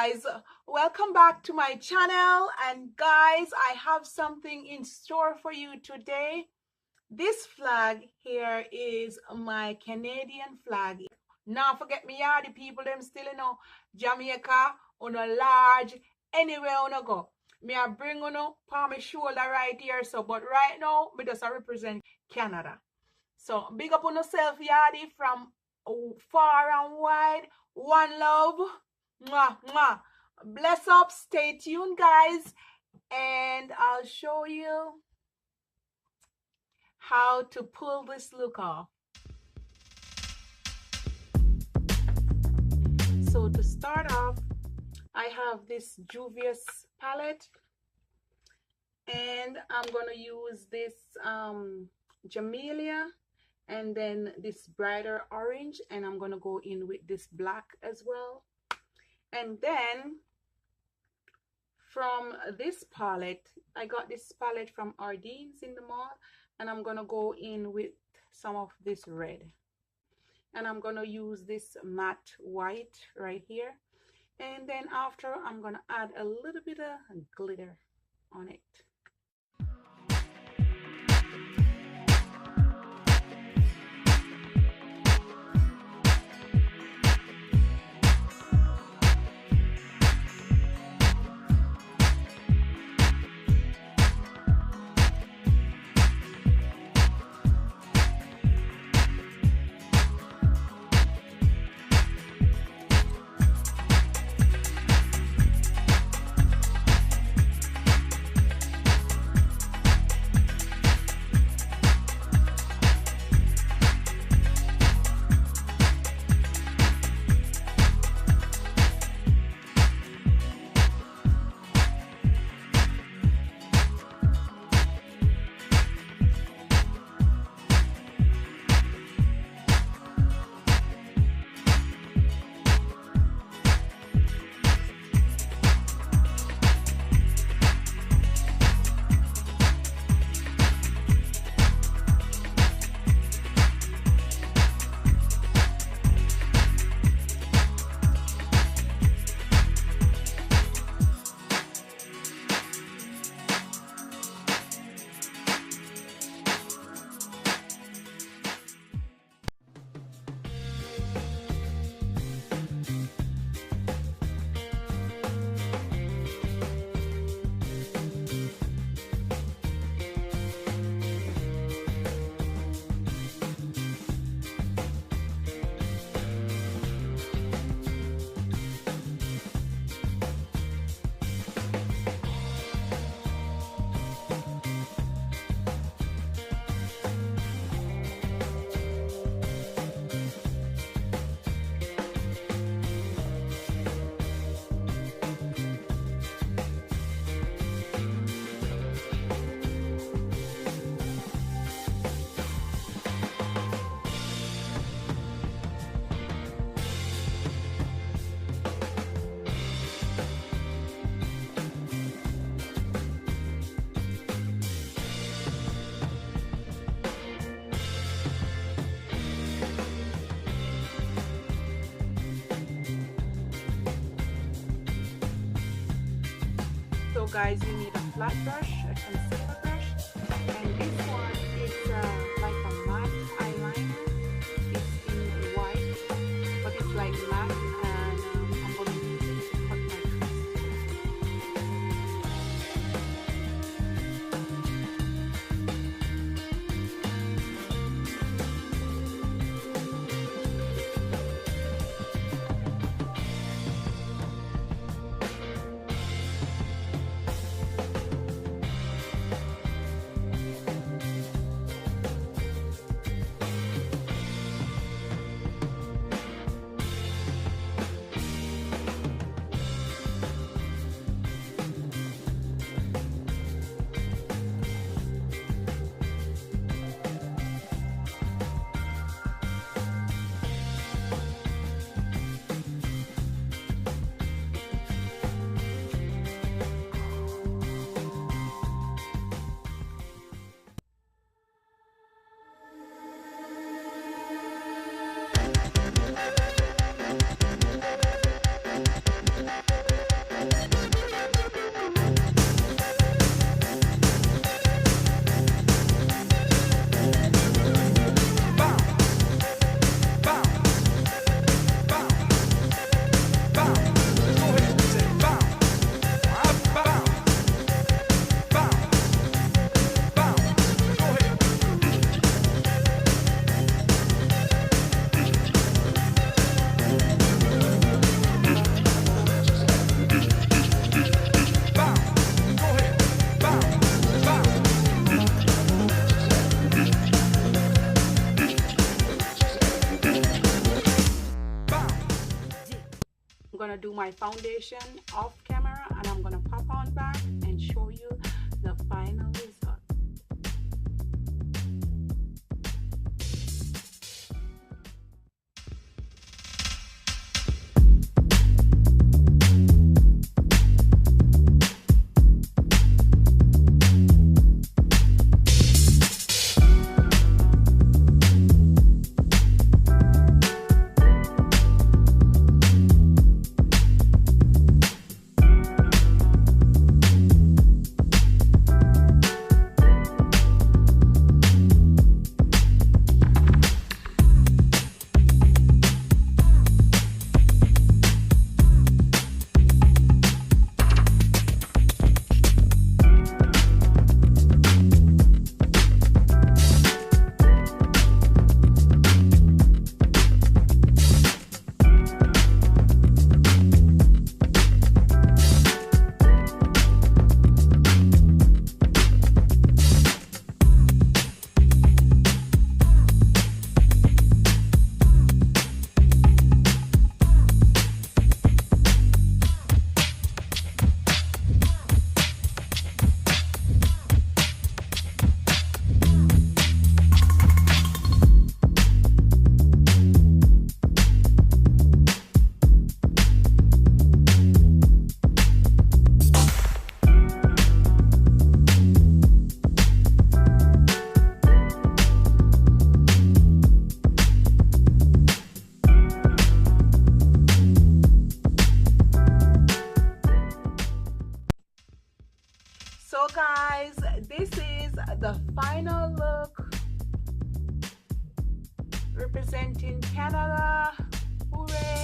guys, welcome back to my channel. And guys, I have something in store for you today. This flag here is my Canadian flag. Now forget me, the people them still Jamaica on a large anywhere on a go. Me I bring on my shoulder right here. So but right now me just represent Canada. So big up on yourself, yardy, from far and wide. One love. Mwah, mwah. Bless up. Stay tuned, guys. And I'll show you how to pull this look off. So to start off, I have this Juvia's palette. And I'm going to use this Jamelia. And then this brighter orange, and I'm gonna go in with this black as well. And then from this palette, I got this palette from Ardene's in the mall, and I'm gonna go in with some of this red, and I'm gonna use this matte white right here. And then after, I'm gonna add a little bit of glitter on it. So guys, you need a flat brush, a concealer brush, and this one is like a matte eyeliner. It's in white, but it's like matte, and I'm going to use it to cut my crease. do my foundation off camera, and I'm gonna pop on back and show you the final result. So guys, this is the final look representing Canada. Hooray!